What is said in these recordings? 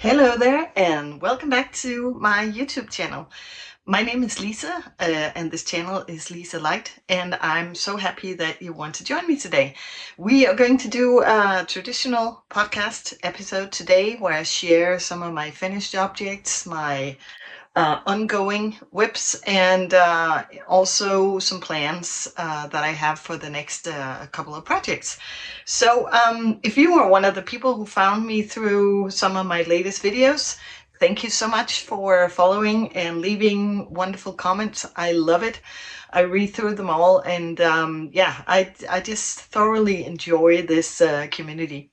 Hello there, and welcome back to my YouTube channel. My name is Lisa, and this channel is LiseLight, and I'm so happy that you want to join me today. We are going to do a traditional podcast episode today where I share some of my finished objects, my ongoing whips, and also some plans that I have for the next couple of projects. So if you are one of the people who found me through some of my latest videos, thank you so much for following and leaving wonderful comments. I love it. I read through them all, and yeah, I just thoroughly enjoy this community.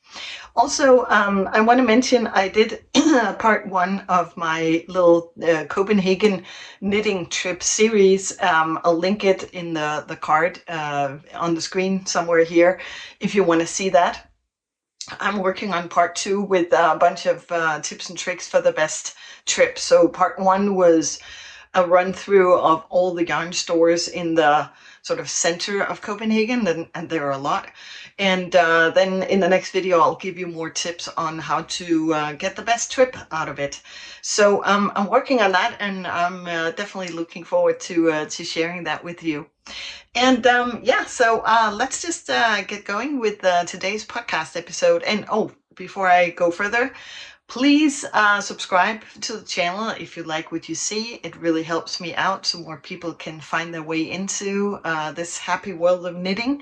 Also, I want to mention I did part one of my little Copenhagen knitting trip series. I'll link it in the card on the screen somewhere here if you want to see that. I'm working on part two with a bunch of tips and tricks for the best trip. So part one was a run through of all the yarn stores in the sort of center of Copenhagen, and there are a lot. And then in the next video, I'll give you more tips on how to get the best trip out of it. So I'm working on that, and I'm definitely looking forward to sharing that with you. And yeah, so let's just get going with today's podcast episode. And oh, before I go further, please subscribe to the channel if you like what you see. It really helps me out so more people can find their way into this happy world of knitting.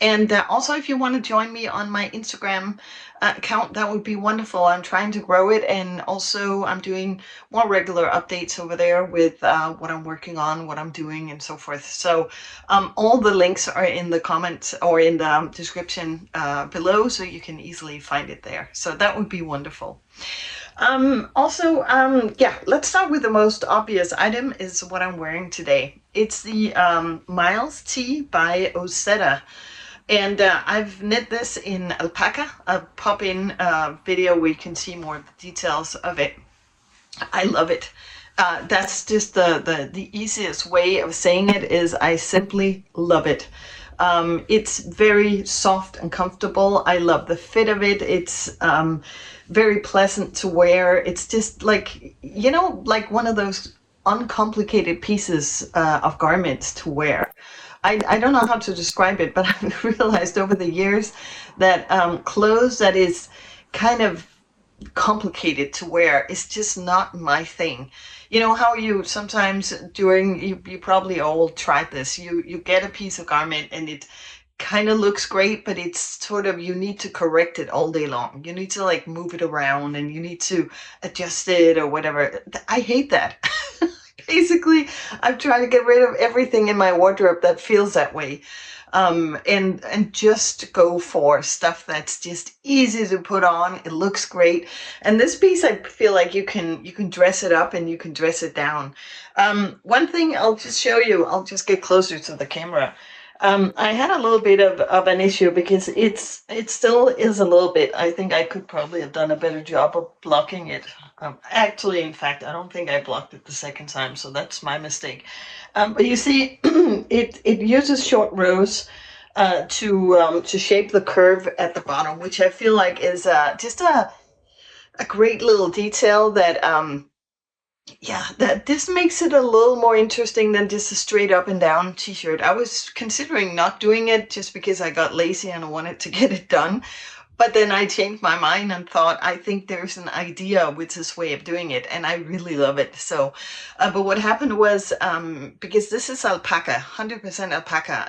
And also, if you want to join me on my Instagram account, that would be wonderful. I'm trying to grow it, and also I'm doing more regular updates over there with what I'm working on, what I'm doing, and so forth. So all the links are in the comments or in the description below, so you can easily find it there. So that would be wonderful. Yeah, let's start with the most obvious item is what I'm wearing today. It's the Miles tee by Osetta. And I've knit this in alpaca. I'll pop in a video where you can see more details of it. I love it. That's just the easiest way of saying it is I simply love it. It's very soft and comfortable. I love the fit of it. It's very pleasant to wear. It's just like, you know, like one of those uncomplicated pieces of garments to wear. I don't know how to describe it, but I've realized over the years that clothes that is kind of complicated to wear is just not my thing. You know how you sometimes you probably all tried this. You get a piece of garment and it kind of looks great, but it's sort of, you need to correct it all day long. You need to like move it around and you need to adjust it or whatever. I hate that. Basically, I'm trying to get rid of everything in my wardrobe that feels that way. And just go for stuff that's just easy to put on. It looks great. And this piece, I feel like you can dress it up and you can dress it down. One thing I'll just show you, I'll just get closer to the camera. I had a little bit of an issue because it still is a little bit. I think I could probably have done a better job of blocking it. Actually, in fact, I don't think I blocked it the second time, so that's my mistake. But you see, it uses short rows to shape the curve at the bottom, which I feel like is just a great little detail that yeah, that this makes it a little more interesting than just a straight up and down t-shirt. I was considering not doing it just because I got lazy and I wanted to get it done. But then I changed my mind and thought, I think there's an idea with this way of doing it, and I really love it. So, but what happened was, because this is alpaca, 100% alpaca,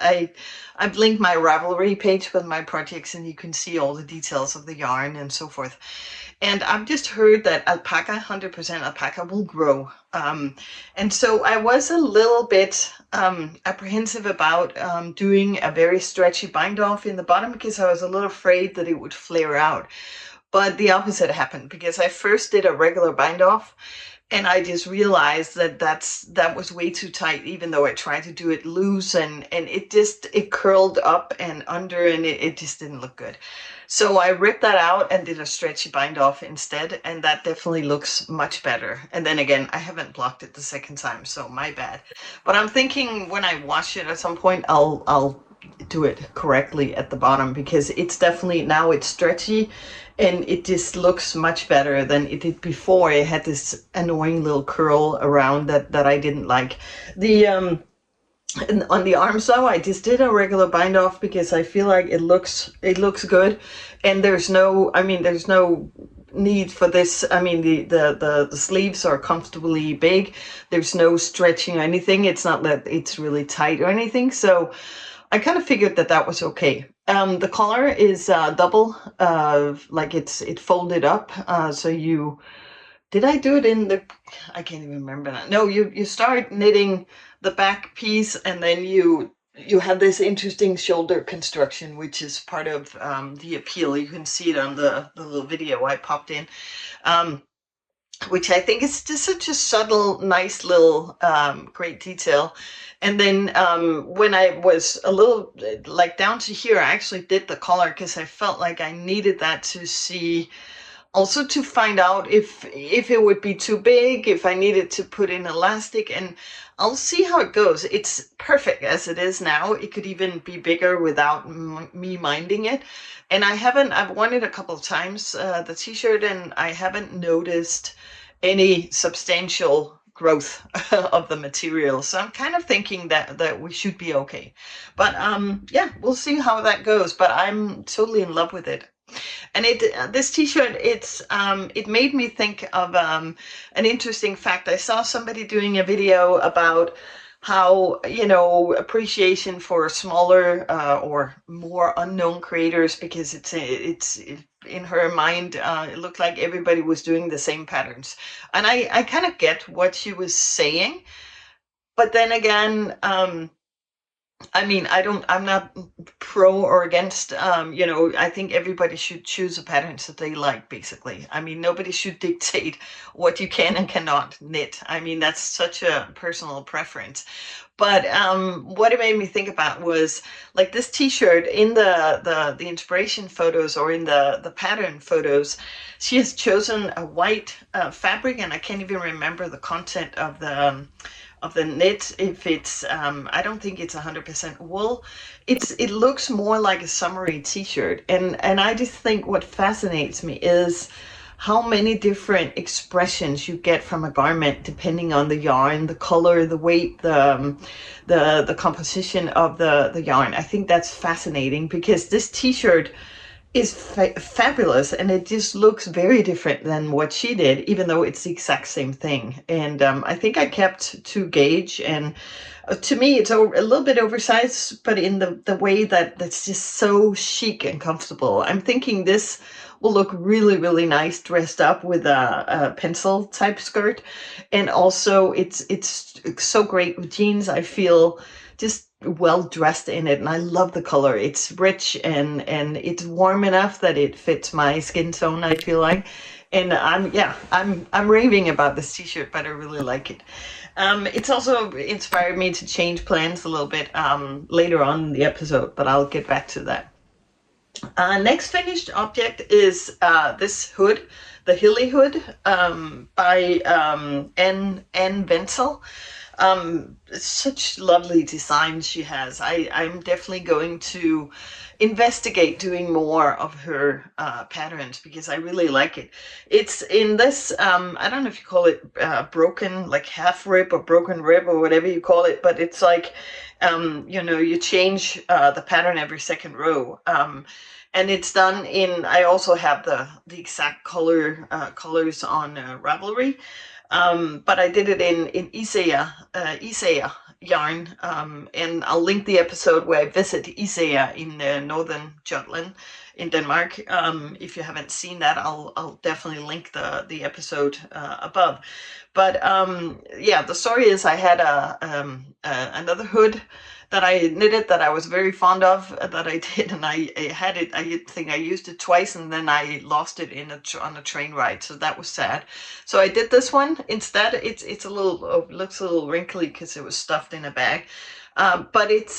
I've linked my Ravelry page with my projects, and you can see all the details of the yarn and so forth. And I've just heard that alpaca, 100% alpaca, will grow. And so I was a little bit apprehensive about doing a very stretchy bind off in the bottom because I was a little afraid that it would flare out. But the opposite happened because I first did a regular bind off and I just realized that that was way too tight, even though I tried to do it loose, and it curled up and under, and it just didn't look good. So I ripped that out and did a stretchy bind off instead, and that definitely looks much better. And then again, I haven't blocked it the second time, so my bad. But I'm thinking when I wash it at some point, I'll do it correctly at the bottom, because it's definitely, now it's stretchy and it just looks much better than it did before. It had this annoying little curl around that I didn't like. The and on the arms though, I just did a regular bind off because I feel like it looks good, and there's no, I mean, there's no need for this. I mean, the sleeves are comfortably big. There's no stretching or anything. It's not that it's really tight or anything. So I kind of figured that that was okay. The collar is double, like it folded up. So you, did I do it in the, I can't even remember that. No, you start knitting the back piece, and then you have this interesting shoulder construction, which is part of the appeal. You can see it on the little video I popped in. Which I think is just such a subtle, nice little, great detail. And then when I was a little, like down to here, I actually did the collar because I felt like I needed that to see, also to find out if it would be too big, if I needed to put in elastic, and I'll see how it goes. It's perfect as it is now. It could even be bigger without me minding it. And I've worn it a couple of times, the t-shirt, and I haven't noticed any substantial growth of the material. So I'm kind of thinking that we should be okay. But yeah, we'll see how that goes. But I'm totally in love with it. And this t-shirt, it made me think of an interesting fact. I saw somebody doing a video about how, appreciation for smaller or more unknown creators, because it's in her mind, it looked like everybody was doing the same patterns. And I kind of get what she was saying, but then again, I mean, I'm not pro or against, I think everybody should choose a pattern that they like, basically. I mean, nobody should dictate what you can and cannot knit. I mean, that's such a personal preference. But what it made me think about was, like, this t-shirt in the inspiration photos, or in the pattern photos, she has chosen a white fabric, and I can't even remember the content of the knit. If it's I don't think it's 100% wool. It looks more like a summery t-shirt, and I just think what fascinates me is how many different expressions you get from a garment depending on the yarn, the color, the weight, the composition of the yarn. I think that's fascinating, because this t-shirt is fabulous, and it just looks very different than what she did, even though it's the exact same thing. And I think I kept to gauge, and to me it's a little bit oversized, but in the way that's just so chic and comfortable. I'm thinking this will look really, really nice dressed up with a pencil type skirt, and also it's so great with jeans. I feel just well dressed in it, and I love the color. It's rich, and it's warm enough that it fits my skin tone, I feel like. And I'm raving about this t-shirt, but I really like it. It's also inspired me to change plans a little bit later on in the episode, but I'll get back to that. Next finished object is this hood, the Hilly Hood, by N. Wenzel. Such lovely designs she has. I'm definitely going to investigate doing more of her patterns, because I really like it. It's in this, I don't know if you call it broken, like half rib or broken rib or whatever you call it, but it's like, you change the pattern every second row. And it's done in, I also have the exact colors on Ravelry. But I did it in Isea yarn, and I'll link the episode where I visit Isea in northern Jutland in Denmark. If you haven't seen that, I'll definitely link the episode above. But yeah, the story is I had another hood that I knitted that I was very fond of, that I did, and I had it, I think I used it twice, and then I lost it on a train ride, so that was sad. So I did this one instead. It's a little, looks a little wrinkly because it was stuffed in a bag, but it's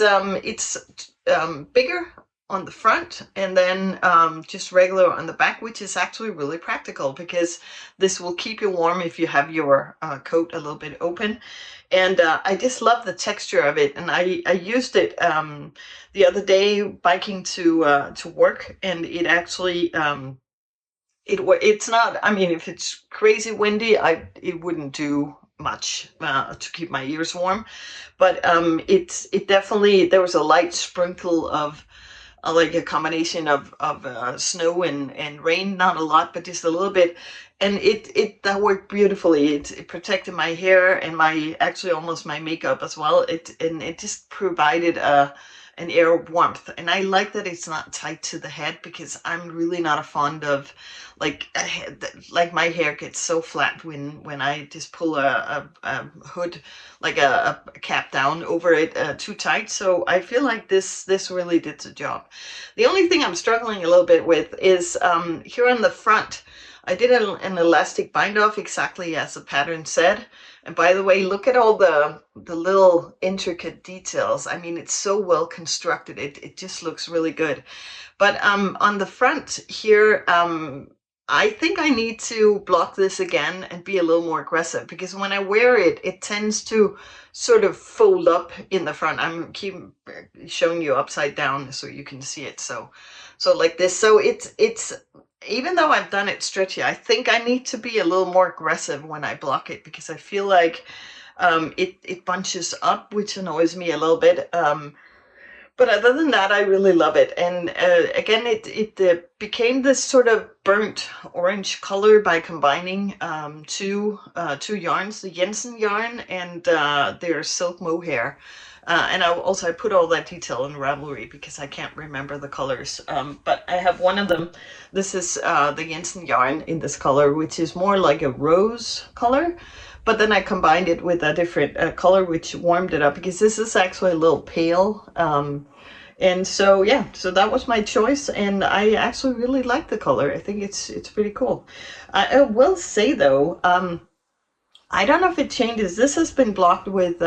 bigger on the front and then just regular on the back, which is actually really practical because this will keep you warm if you have your coat a little bit open. And I just love the texture of it. And I used it the other day biking to work, and it actually it's not. I mean, if it's crazy windy, it wouldn't do much to keep my ears warm. But it definitely, there was a light sprinkle of like a combination of snow and rain, not a lot, but just a little bit. And it that worked beautifully. It protected my hair and my actually almost my makeup as well. It just provided an air of warmth. And I like that it's not tight to the head because I'm really not a fond of like my hair gets so flat when I just pull a hood, like a cap down over it too tight. So I feel like this really did the job. The only thing I'm struggling a little bit with is here on the front, I did an elastic bind off exactly as the pattern said. And by the way, look at all the little intricate details. I mean, it's so well constructed. It just looks really good. But on the front here, I think I need to block this again and be a little more aggressive because when I wear it, it tends to sort of fold up in the front. I'm keep showing you upside down so you can see it. So like this. So it's even though I've done it stretchy, I think I need to be a little more aggressive when I block it because I feel like it bunches up, which annoys me a little bit. But other than that, I really love it. And again, it became this sort of burnt orange color by combining two yarns, the Jensen yarn and their silk mohair. And I put all that detail in Ravelry because I can't remember the colors. But I have one of them. This is the Jensen yarn in this color, which is more like a rose color. But then I combined it with a different color, which warmed it up because this is actually a little pale. And so, yeah, so that was my choice. And I actually really like the color. I think it's pretty cool. I will say, though, I don't know if it changes. This has been blocked with,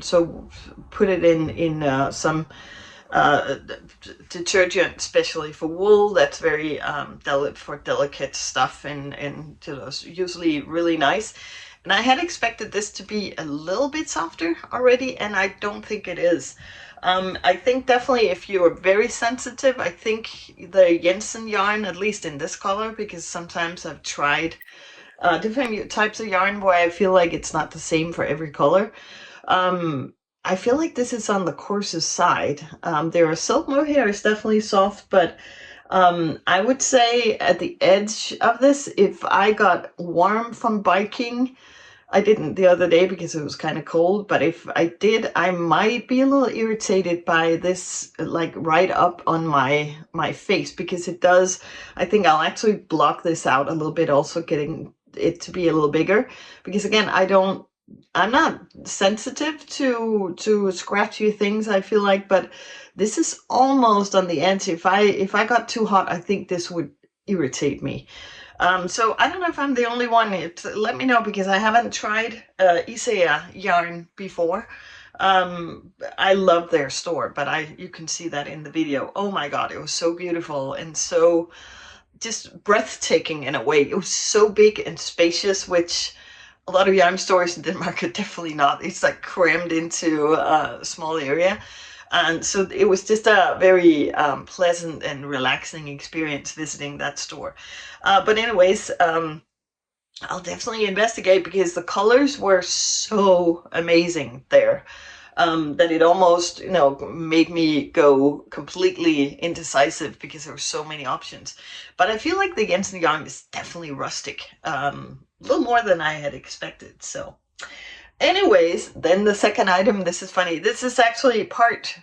so put it in some detergent, especially for wool. That's very delicate stuff and usually really nice. And I had expected this to be a little bit softer already, and I don't think it is. I think definitely if you're very sensitive, I think the Jensen yarn, at least in this color, because sometimes I've tried different types of yarn where I feel like it's not the same for every color. I feel like this is on the coarsest side. Their silk mohair is definitely soft, but I would say at the edge of this, if I got warm from biking, I didn't the other day because it was kind of cold, but if I did, I might be a little irritated by this, like right up on my face, because it does, I think I'll actually block this out a little bit, also getting it to be a little bigger, because again, I'm not sensitive to scratchy things, I feel like, but this is almost on the edge. If I got too hot, I think this would irritate me. So I don't know if I'm the only one. Let me know because I haven't tried Isea yarn before. I love their store, but you can see that in the video. Oh my God, it was so beautiful and so just breathtaking in a way. It was so big and spacious, which a lot of yarn stores in Denmark are definitely not. It's like crammed into a small area. And so it was just a very pleasant and relaxing experience visiting that store. But anyways, I'll definitely investigate because the colors were so amazing there that it almost, made me go completely indecisive because there were so many options. But I feel like the Jensen yarn is definitely rustic, a little more than I had expected. So anyways, then the second item, this is funny. This is actually part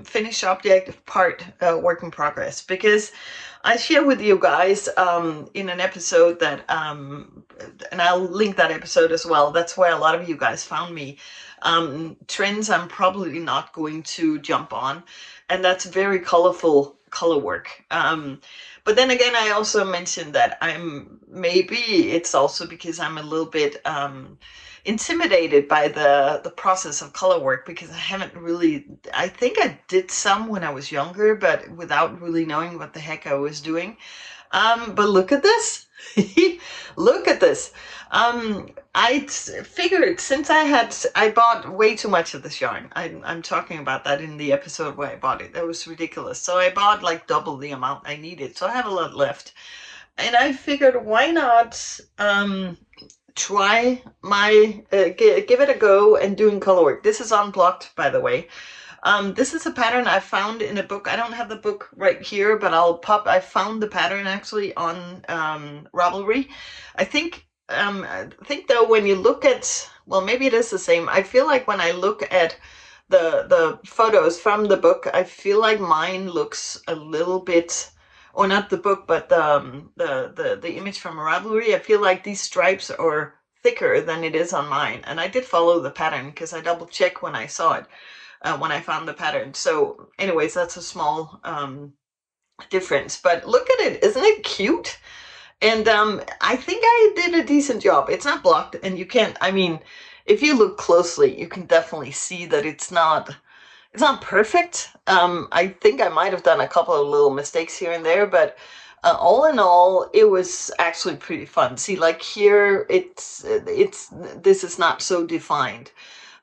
finished object, part work in progress, because I share with you guys in an episode that, and I'll link that episode as well. That's where a lot of you guys found me. Trends I'm probably not going to jump on, and that's very colorful color work. But But then again, I also mentioned that maybe it's also because I'm a little bit intimidated by the process of color work, because I haven't really, I think I did some when I was younger, but without really knowing what the heck I was doing. But look at this. Look at this. Figured, since I bought way too much of this yarn. I'm talking about that in the episode where I bought it. That was ridiculous. So I bought like double the amount I needed. So I have a lot left. And I figured, why not try give it a go and doing color work. This is unblocked, by the way. This is a pattern I found in a book. I don't have the book right here, but I found the pattern actually on Ravelry. I think though, when you look at, well, maybe it is the same. I feel like when I look at the photos from the book, I feel like mine looks a little bit, or not the book, but the image from Ravelry. I feel like these stripes are thicker than it is on mine, and I did follow the pattern because I double checked when I saw it. When I found the pattern. So anyways, that's a small difference, but look at it. Isn't it cute? And I think I did a decent job. It's not blocked, and you can't, I mean, if you look closely, you can definitely see that it's not perfect. I think I might have done a couple of little mistakes here and there, but all in all, it was actually pretty fun. See, like here, this is not so defined.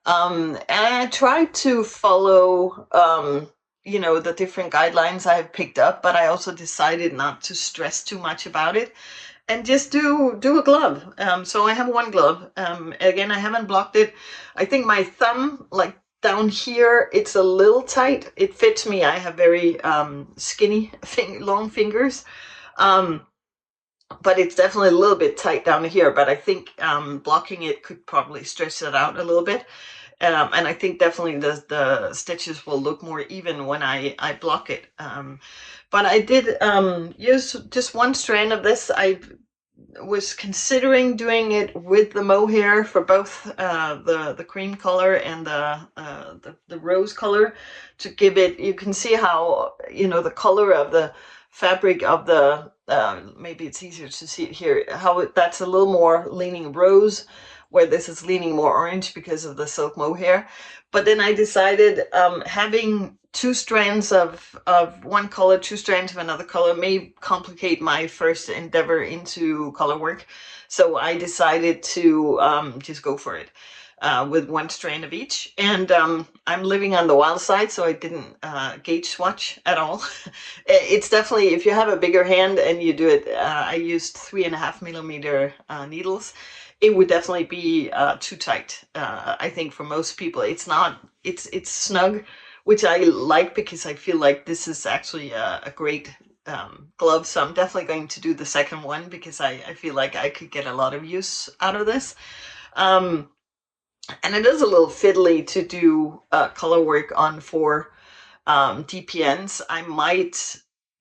And I tried to follow, the different guidelines I have picked up, but I also decided not to stress too much about it and just do a glove. So I have one glove. Again, I haven't blocked it. I think my thumb, like down here, it's a little tight. It fits me. I have very skinny, long fingers. But it's definitely a little bit tight down here, but I think blocking it could probably stretch that out a little bit. And I think definitely the stitches will look more even when I block it. But I did use just one strand of this. I was considering doing it with the mohair for both the cream color and the rose color, to give it, you can see how, the color of the fabric of the, maybe it's easier to see it here, how that's a little more leaning rose, where this is leaning more orange because of the silk mohair. But then I decided having two strands of one color, two strands of another color may complicate my first endeavor into color work. So I decided to just go for it with one strand of each. And I'm living on the wild side, so I didn't gauge swatch at all. It's definitely, if you have a bigger hand and you do it, I used 3.5 millimeter needles. It would definitely be too tight. I think for most people, it's not. It's snug, which I like, because I feel like this is actually a great glove. So I'm definitely going to do the second one, because I feel like I could get a lot of use out of this. And it is a little fiddly to do color work on for DPNs.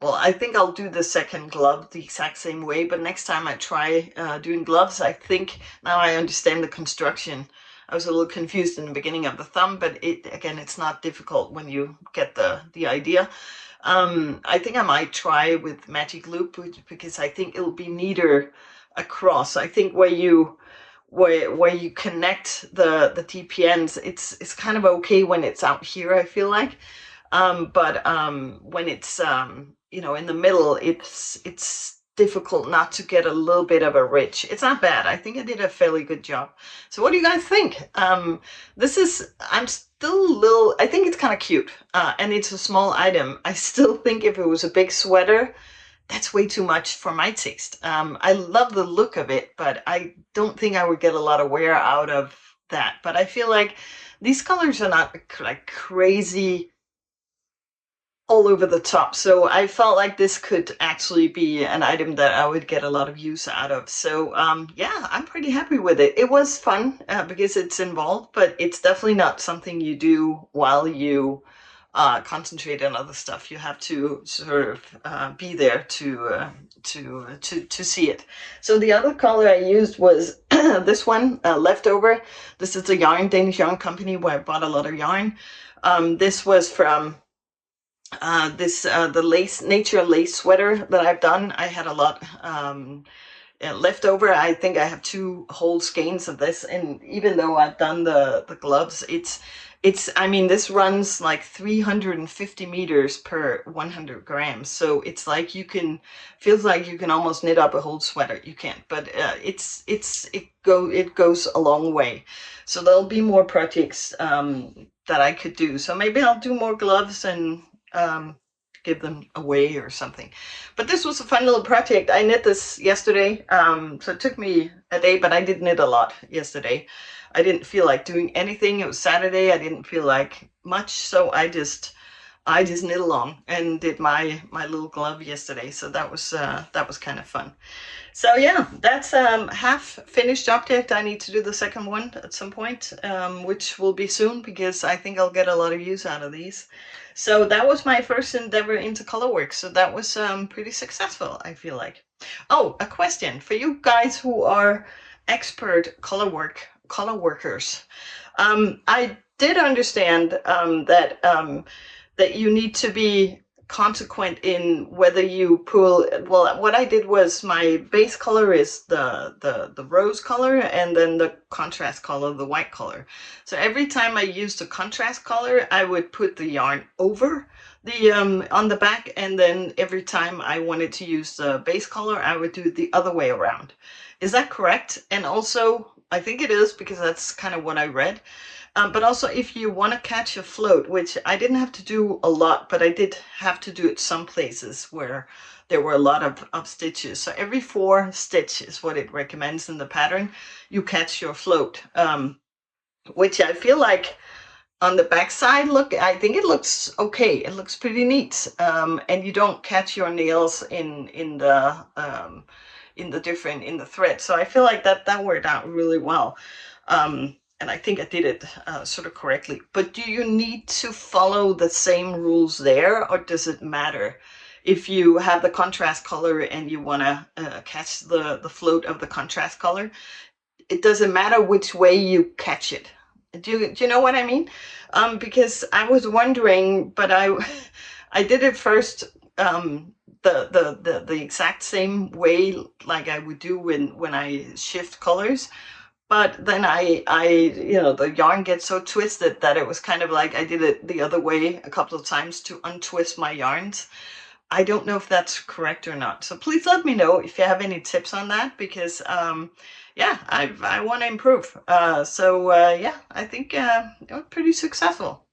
I think I'll do the second glove the exact same way, but next time I try doing gloves, I think now I understand the construction. I was a little confused in the beginning of the thumb, but it's not difficult when you get the idea. I think I might try with magic loop, because I think it'll be neater across. I think where you connect the TPNs, it's kind of okay when it's out here, I feel like. But when it's in the middle, it's difficult not to get a little bit of a ridge. It's not bad. I think I did a fairly good job. So what do you guys think? I'm still a little, I think it's kind of cute, and it's a small item. I still think if it was a big sweater, that's way too much for my taste. I love the look of it, but I don't think I would get a lot of wear out of that. But I feel like these colors are not like crazy all over the top. So I felt like this could actually be an item that I would get a lot of use out of. So yeah, I'm pretty happy with it. It was fun because it's involved, but it's definitely not something you do while you concentrate on other stuff. You have to sort of be there to see it. So the other color I used was this one, Leftover. This is a Danish yarn company where I bought a lot of yarn. This was from the nature lace sweater that I've done. I had a lot left over. I think I have 2 whole skeins of this, and even though I've done the gloves, it's I mean, this runs like 350 meters per 100 grams, so it's like feels like you can almost knit up a whole sweater. You can't, but it goes a long way. So there'll be more projects that I could do. So maybe I'll do more gloves and um, give them away or something. But this was a fun little project. I knit this yesterday, so it took me a day, but I did knit a lot yesterday. I didn't feel like doing anything. It was Saturday. I didn't feel like much, so I just knit along and did my little glove yesterday. So that was kind of fun. So yeah, that's half finished object. I need to do the second one at some point, which will be soon because I think I'll get a lot of use out of these. So that was my first endeavor into colorwork. So that was pretty successful, I feel like. Oh, a question for you guys who are expert color workers. I did understand that you need to be consequent in whether you pull. Well, what I did was my base color is the rose color, and then the contrast color, the white color. So every time I used the contrast color, I would put the yarn over the on the back, and then every time I wanted to use the base color, I would do it the other way around. Is that correct? And also, I think it is because that's kind of what I read. But also, if you want to catch a float, which I didn't have to do a lot, but I did have to do it some places where there were a lot of stitches. So every 4 stitches is what it recommends in the pattern. You catch your float, which I feel like on the back side, look, I think it looks okay. It looks pretty neat, and you don't catch your nails in the thread. So I feel like that worked out really well. And I think I did it sort of correctly. But do you need to follow the same rules there, or does it matter if you have the contrast color and you want to catch the float of the contrast color? It doesn't matter which way you catch it. Do you know what I mean? Because I was wondering, but I did it first the exact same way like I would do when I shift colors. But then the yarn gets so twisted that it was kind of like I did it the other way a couple of times to untwist my yarns. I don't know if that's correct or not. So please let me know if you have any tips on that, because yeah, I want to improve. Yeah, I think it was pretty successful.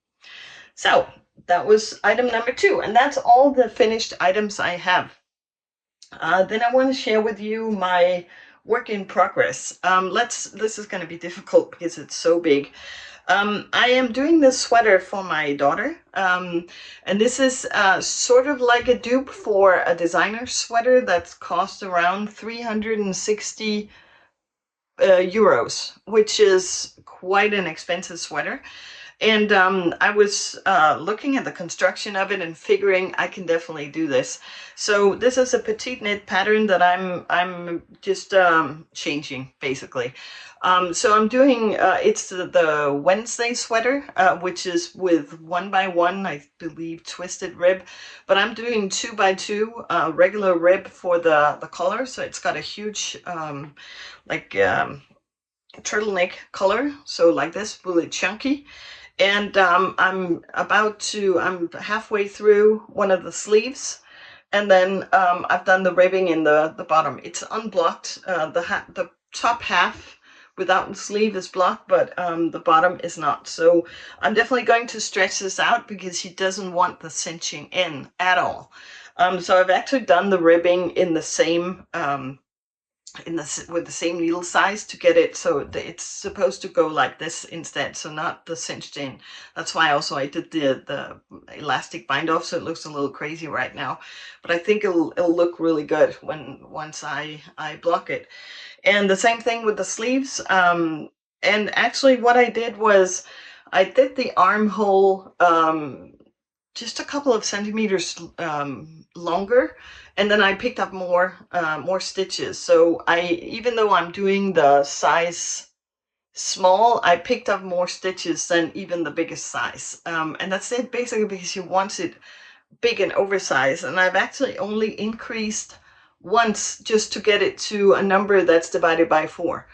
So that was item number 2, and that's all the finished items I have. Then I want to share with you my work in progress. This is going to be difficult because it's so big. I am doing this sweater for my daughter, and this is sort of like a dupe for a designer sweater that's cost around 360 euros, which is quite an expensive sweater. And I was looking at the construction of it and figuring I can definitely do this. So this is a petite knit pattern that I'm just changing basically. So I'm doing it's the Wednesday sweater, which is with 1x1, I believe, twisted rib, but I'm doing 2x2 regular rib for the collar. So it's got a huge turtleneck collar, so like this, really chunky. And I'm halfway through one of the sleeves, and then I've done the ribbing in the bottom. It's unblocked. The top half without the sleeve is blocked, but the bottom is not. So I'm definitely going to stretch this out because she doesn't want the cinching in at all. So I've actually done the ribbing in the same with the same needle size to get it so it's supposed to go like this instead, so not the cinched in. That's why also I did the elastic bind off, so it looks a little crazy right now, but I think it'll look really good once I block it. And the same thing with the sleeves. And actually what I did was I did the armhole just a couple of centimeters longer, and then I picked up more stitches. So even though I'm doing the size small, I picked up more stitches than even the biggest size. And that's it basically because she wants it big and oversized, and I've actually only increased once just to get it to a number that's divided by 4.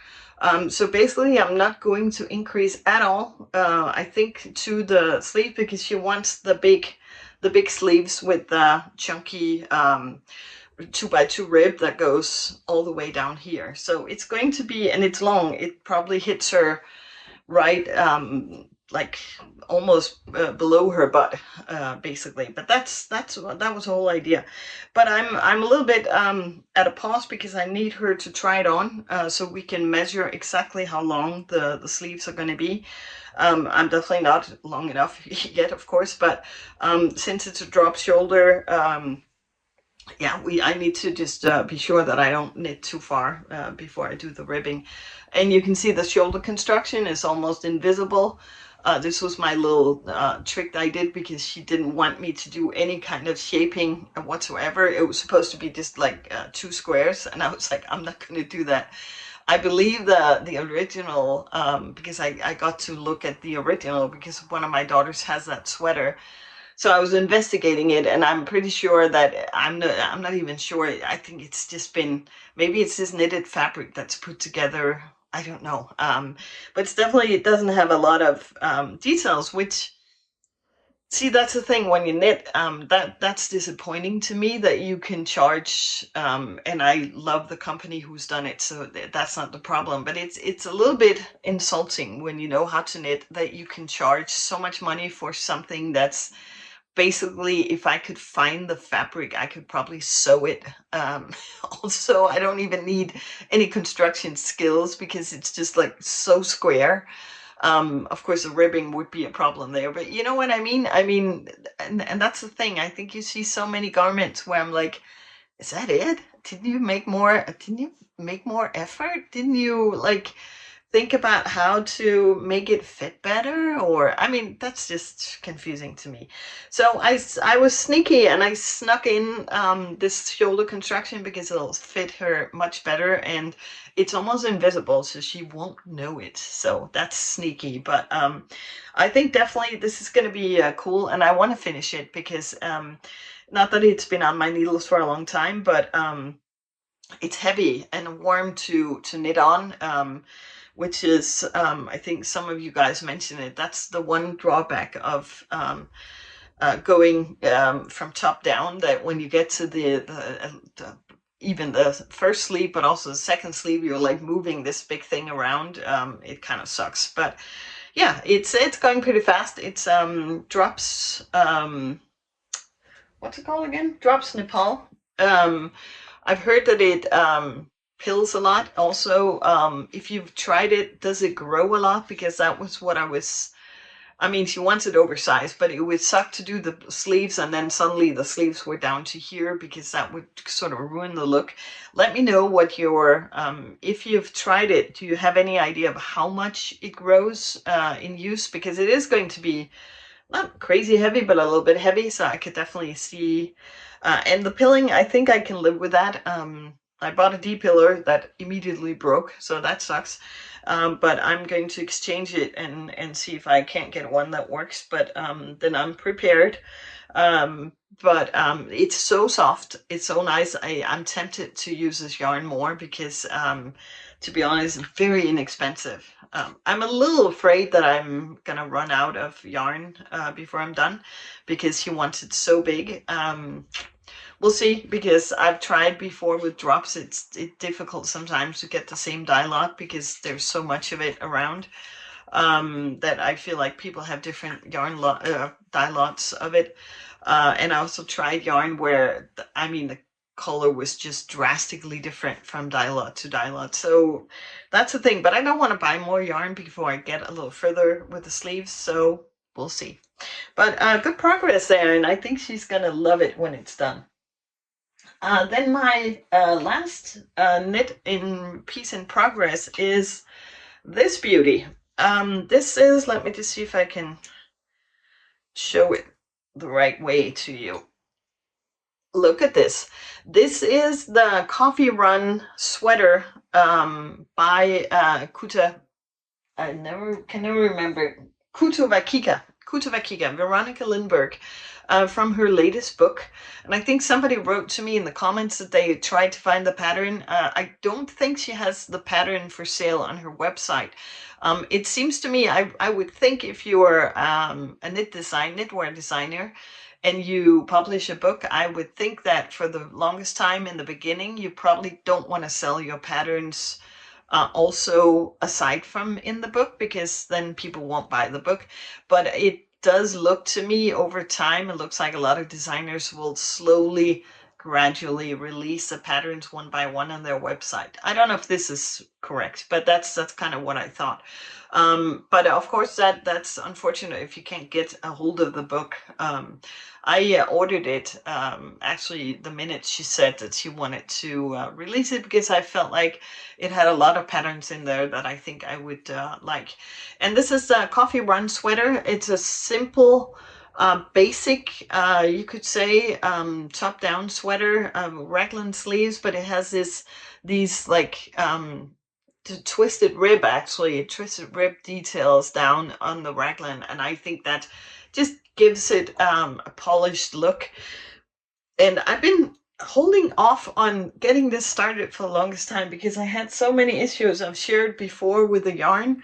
So basically, I'm not going to increase at all. I think to the sleeve because she wants the big sleeves with the chunky 2x2 rib that goes all the way down here. So it's going to be, and it's long. It probably hits her right, like almost below her butt, basically. But that was the whole idea. But I'm a little bit at a pause because I need her to try it on, so we can measure exactly how long the sleeves are going to be. I'm definitely not long enough yet, of course, but since it's a drop shoulder, yeah, I need to just be sure that I don't knit too far before I do the ribbing. And you can see the shoulder construction is almost invisible. This was my little trick that I did because she didn't want me to do any kind of shaping whatsoever. It was supposed to be just like 2 squares, and I was like, I'm not going to do that. I believe the original, because I got to look at the original because one of my daughters has that sweater. So I was investigating it, and I'm pretty sure that I'm not even sure. I think it's just been, maybe it's this knitted fabric that's put together. I don't know. But it's definitely, it doesn't have a lot of details, which, see, that's the thing when you knit, that's disappointing to me that you can charge, and I love the company who's done it, so that's not the problem. But it's a little bit insulting when you know how to knit that you can charge so much money for something that's basically, if I could find the fabric, I could probably sew it. Also, I don't even need any construction skills because it's just like so square. Of course, the ribbing would be a problem there, but you know what I mean? I mean, and that's the thing. I think you see so many garments where I'm like, is that it? Didn't you make more? Didn't you make more effort? Didn't you like think about how to make it fit better? Or, I mean, that's just confusing to me. So I was sneaky and I snuck in this shoulder construction because it'll fit her much better, and it's almost invisible so she won't know it. So that's sneaky, but I think definitely this is going to be cool, and I want to finish it because not that it's been on my needles for a long time, but it's heavy and warm to knit on, which is, I think some of you guys mentioned it. That's the one drawback of going from top down, that when you get to even the first sleeve, but also the second sleeve, you're like moving this big thing around. It kind of sucks, but yeah, it's going pretty fast. It's drops. What's it called again? Drops Nepal. I've heard that it pills a lot. Also, if you've tried it, does it grow a lot? Because that was what I mean, she wants it oversized, but it would suck to do the sleeves and then suddenly the sleeves were down to here because that would sort of ruin the look. Let me know what your, if you've tried it, do you have any idea of how much it grows in use? Because it is going to be not crazy heavy, but a little bit heavy, so I could definitely see. And the pilling, I think I can live with that. I bought a D-pillar that immediately broke, so that sucks. But I'm going to exchange it and see if I can't get one that works, but then I'm prepared. But it's so soft, it's so nice. I'm tempted to use this yarn more because, to be honest, it's very inexpensive. I'm a little afraid that I'm gonna run out of yarn before I'm done because he wants it so big. We'll see, because I've tried before with drops. It's difficult sometimes to get the same dye lot because there's so much of it around, that I feel like people have different dye lots of it. And I also tried yarn where, I mean, the color was just drastically different from dye lot to dye lot. So that's the thing, but I don't want to buy more yarn before I get a little further with the sleeves, so we'll see. But good progress there, and I think she's gonna love it when it's done. Then my last knit in piece in progress is this beauty. This is, let me just see if I can show it the right way to you. Look at this. This is the Coffee Run sweater by Kuta. I can never remember. Kutova Kika. Kutova Kika, Veronica Lindbergh, from her latest book. And I think somebody wrote to me in the comments that they tried to find the pattern. I don't think she has the pattern for sale on her website. It seems to me, I would think if you are a knitwear designer, and you publish a book, I would think that for the longest time in the beginning, you probably don't want to sell your patterns also aside from in the book, because then people won't buy the book. But it does look to me over time, it looks like a lot of designers will slowly, gradually release the patterns one by one on their website. I don't know if this is correct, but that's kind of what I thought. But of course, that's unfortunate if you can't get a hold of the book. I ordered it actually the minute she said that she wanted to release it, because I felt like it had a lot of patterns in there that I think I would like. And this is a coffee run sweater. It's a simple, basic, you could say, top-down sweater, raglan sleeves, but it has these like twisted rib details down on the raglan, and I think that just gives it a polished look. And I've been holding off on getting this started for the longest time because I had so many issues I've shared before with the yarn,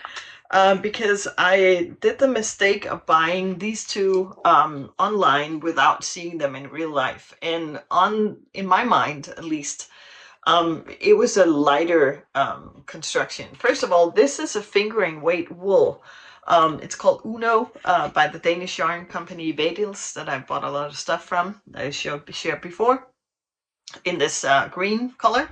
because I did the mistake of buying these two online without seeing them in real life. And in my mind, at least, it was a lighter construction. First of all, this is a fingering weight wool. It's called Uno by the Danish yarn company Vadils that I bought a lot of stuff from, that I shared before, in this green color.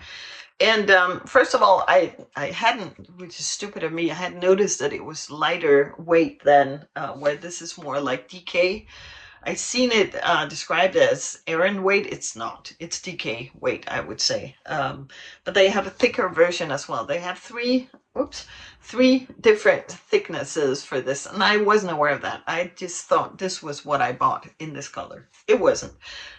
And first of all, I hadn't, which is stupid of me, I hadn't noticed that it was lighter weight than where this is more like DK. I've seen it described as Aran weight. It's not. It's DK weight, I would say. But they have a thicker version as well. They have three different thicknesses for this, and I wasn't aware of that. I just thought this was what I bought in this color. It wasn't.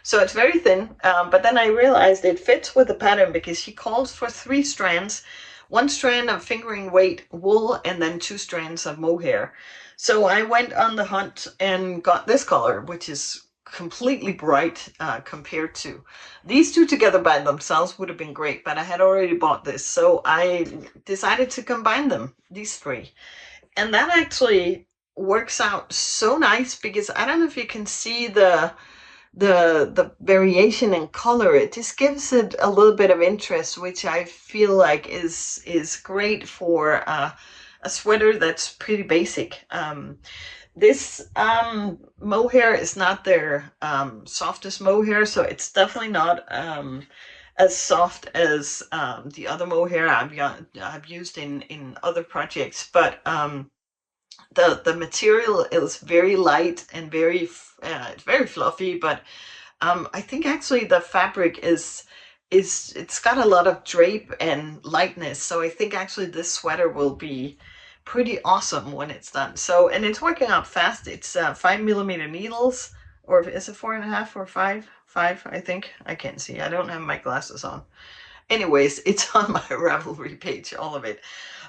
So it's very thin, but then I realized it fits with the pattern because she calls for 3 strands, 1 strand of fingering weight wool, and then 2 strands of mohair. So I went on the hunt and got this color, which is completely bright compared to these two together by themselves would have been great, but I had already bought this, so I decided to combine them, these 3. And that actually works out so nice, because I don't know if you can see the variation in color. It just gives it a little bit of interest, which I feel like is great for a sweater that's pretty basic. This mohair is not their softest mohair, so it's definitely not as soft as the other mohair I've used in other projects. But the material is very light and it's very fluffy. But I think actually the fabric it's got a lot of drape and lightness. So I think actually this sweater will be pretty awesome when it's done. So, and it's working out fast. It's 5mm needles, or is it 4.5 or 5? 5, I think. I can't see. I don't have my glasses on. Anyways, it's on my Ravelry page, all of it.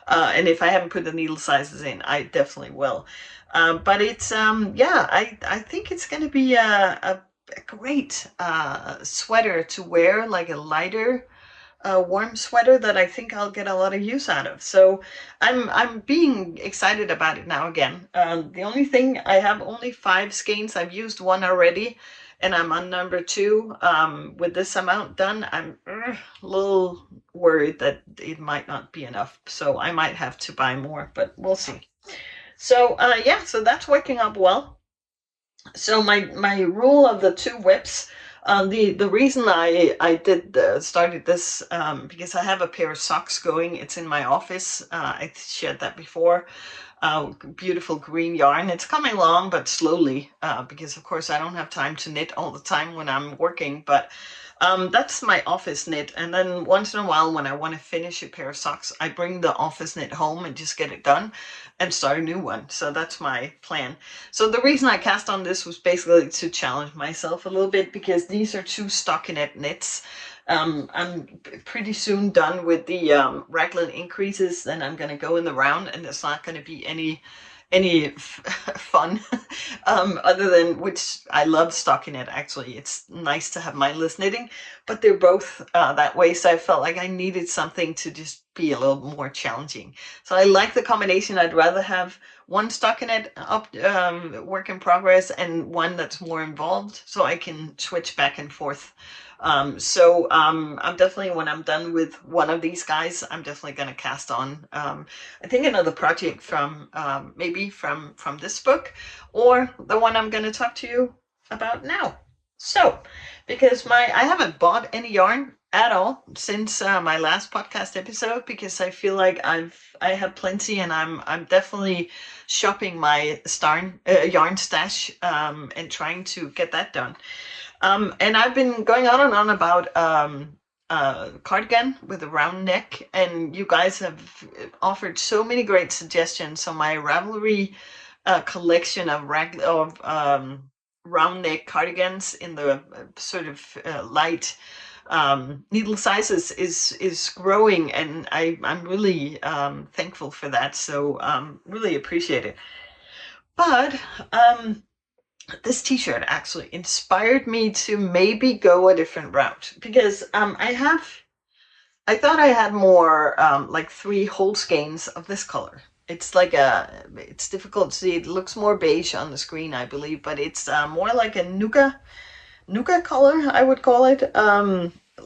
And if I haven't put the needle sizes in, I definitely will. But it's, yeah, I think it's going to be a great sweater to wear, like a lighter warm sweater that I think I'll get a lot of use out of. So I'm being excited about it now again. The only thing, I have only 5 skeins. I've used 1 already, and I'm on number 2. With this amount done, I'm a little worried that it might not be enough. So I might have to buy more, but we'll see. So yeah, so that's working out well. So my rule of the 2 whips, the reason I started this, because I have a pair of socks going. It's in my office. I shared that before. Beautiful green yarn. It's coming along, but slowly, because of course I don't have time to knit all the time when I'm working. But that's my office knit, and then once in a while when I want to finish a pair of socks, I bring the office knit home and just get it done and start a new one. So that's my plan. So the reason I cast on this was basically to challenge myself a little bit, because these are 2 stockinette knits. I'm pretty soon done with the raglan increases. Then I'm going to go in the round, and there's not going to be any fun, other than, which I love stockinette actually. It's nice to have mindless knitting, but they're both that way. So I felt like I needed something to just be a little more challenging. So I like the combination. I'd rather have one stockinette up, work in progress, and one that's more involved, so I can switch back and forth. I'm definitely, when I'm done with one of these guys, I'm definitely going to cast on, I think, another project from, maybe from this book, or the one I'm going to talk to you about now. So, because I haven't bought any yarn at all since my last podcast episode, because I feel like I have plenty, and I'm definitely shopping my yarn stash, and trying to get that done. And I've been going on and on about cardigan with a round neck, and you guys have offered so many great suggestions. So my Ravelry collection of round neck cardigans in the sort of light needle sizes is growing, and I'm really thankful for that. So really appreciate it. But this t-shirt actually inspired me to maybe go a different route, because I thought I had more like 3 whole skeins of this color. It's difficult to see. It looks more beige on the screen, I believe, but it's more like a nougat color, I would call it.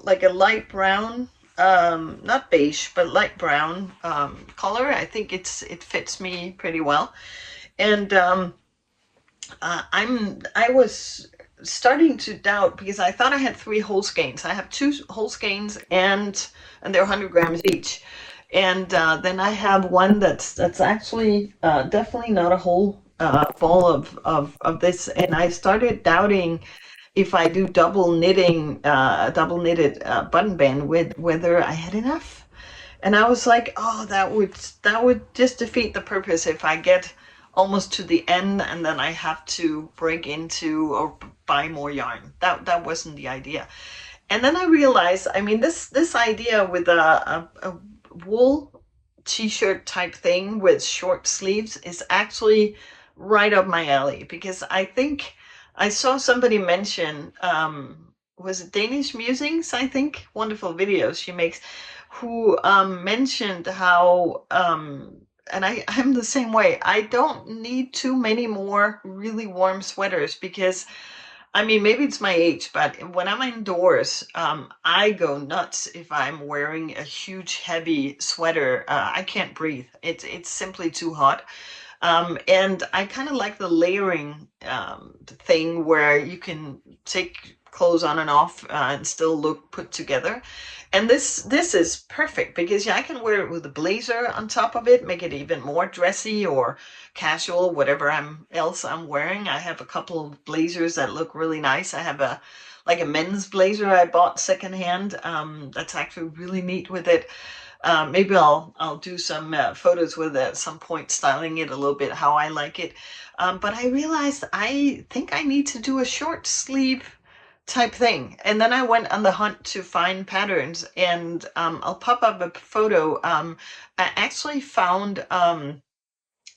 Like a light brown, not beige, but light brown color. I think it fits me pretty well. And I was starting to doubt, because I thought I had 3 whole skeins. I have 2 whole skeins, and they're 100 grams each. And then I have one that's actually definitely not a whole ball of this. And I started doubting, if I do double knitted button band, with whether I had enough. And I was like, oh, that would just defeat the purpose if I get almost to the end and then I have to break into or buy more yarn. That wasn't the idea. And then I realized, I mean, this idea with a wool t-shirt type thing with short sleeves is actually right up my alley, because I think I saw somebody mention, was it Danish Musings, I think, wonderful videos she makes, who mentioned how, and I'm the same way. I don't need too many more really warm sweaters, because, I mean, maybe it's my age, but when I'm indoors, I go nuts if I'm wearing a huge, heavy sweater. I can't breathe. It's simply too hot. And I kind of like the layering thing, where you can take clothes on and off and still look put together. And this is perfect, because yeah, I can wear it with a blazer on top of it, make it even more dressy or casual, whatever else I'm wearing. I have a couple of blazers that look really nice. I have a men's blazer I bought secondhand. That's actually really neat with it. Maybe I'll do some photos with it at some point, styling it a little bit how I like it. But I realized I think I need to do a short sleeve type thing. And then I went on the hunt to find patterns, and I'll pop up a photo. I actually found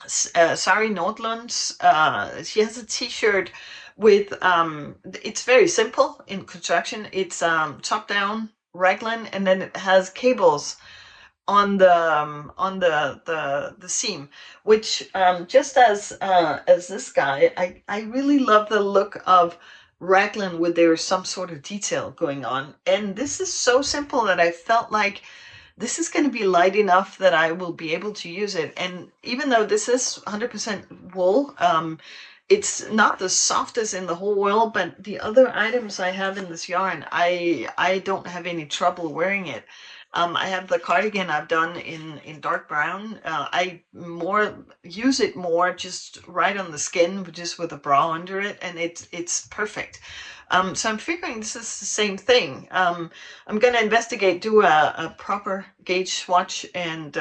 Sari Nordlund's. She has a t-shirt with, it's very simple in construction. It's top down raglan, and then it has cables on the seam, which just as this guy, I really love the look of raglan with there's some sort of detail going on. And this is so simple that I felt like this is going to be light enough that I will be able to use it. And even though this is 100% wool, it's not the softest in the whole world, but the other items I have in this yarn, I don't have any trouble wearing it. I have the cardigan I've done in dark brown. I more use it more just right on the skin, just with a bra under it, and it's perfect. So I'm figuring this is the same thing. I'm going to investigate, do a proper gauge swatch, and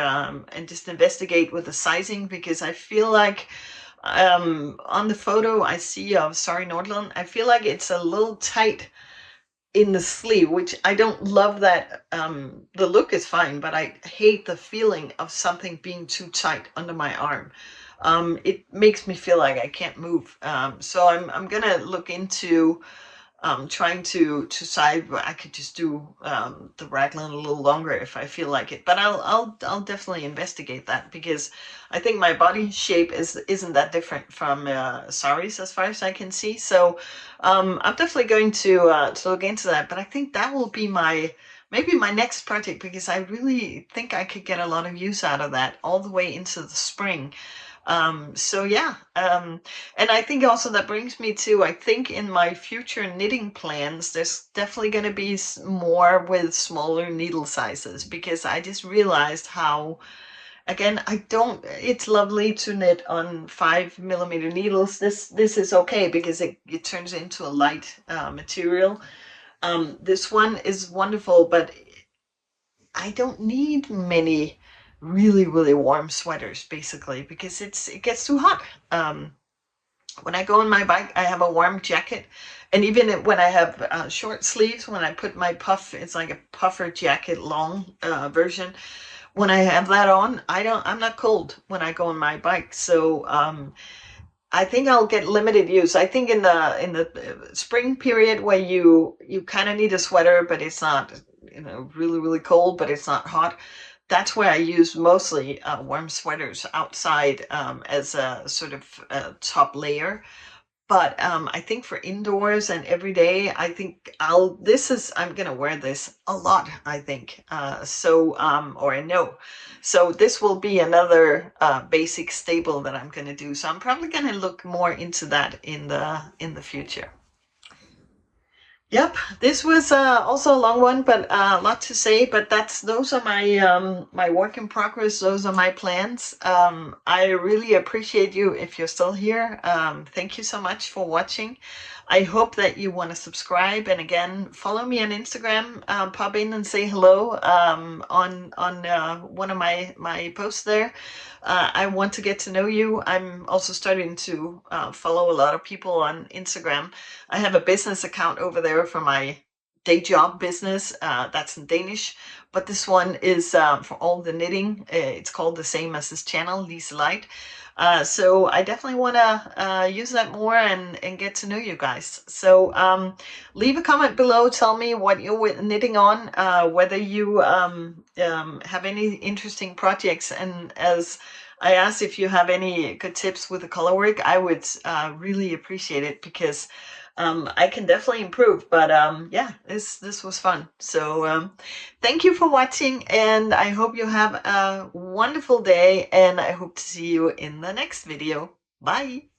just investigate with the sizing, because I feel like on the photo I see of Sari Nordlund, I feel like it's a little tight in the sleeve, which I don't love that. The look is fine, but I hate the feeling of something being too tight under my arm. It makes me feel like I can't move. So I'm gonna look into trying to decide. I could just do the raglan a little longer if I feel like it. But I'll definitely investigate that, because I think my body shape isn't that different from Sari's as far as I can see. So I'm definitely going to look into that. But I think that will be maybe my next project, because I really think I could get a lot of use out of that all the way into the spring. So yeah, and I think also that brings me to, I think in my future knitting plans, there's definitely going to be more with smaller needle sizes, because I just realized how, again, I don't, it's lovely to knit on 5mm needles. This is okay because it turns into a light material. This one is wonderful, but I don't need many really, really warm sweaters, basically, because it gets too hot. When I go on my bike, I have a warm jacket, and even when I have short sleeves, when I put my puff, it's like a puffer jacket, long version. When I have that on, I'm not cold when I go on my bike. So I think I'll get limited use. I think in the spring period, where you kind of need a sweater, but it's not, really, really cold, but it's not hot. That's where I use mostly warm sweaters outside, as a sort of top layer. But I think for indoors and every day, I think I'm gonna wear this a lot, I think. Or I know. So this will be another basic staple that I'm gonna do. So I'm probably gonna look more into that in the future. Yep, this was also a long one, but a lot to say. But those are my work in progress. Those are my plans. I really appreciate you if you're still here. Thank you so much for watching. I hope that you want to subscribe, and again, follow me on Instagram. Pop in and say hello on one of my posts there. I want to get to know you. I'm also starting to follow a lot of people on Instagram. I have a business account over there for my day job business. That's in Danish, but this one is for all the knitting. It's called the same as this channel, LiseLight. So I definitely want to use that more and get to know you guys. So leave a comment below. Tell me what you're knitting on, whether you have any interesting projects. And as I asked, if you have any good tips with the color work, I would really appreciate it, because I can definitely improve. But yeah, this was fun. So thank you for watching, and I hope you have a wonderful day, and I hope to see you in the next video. Bye.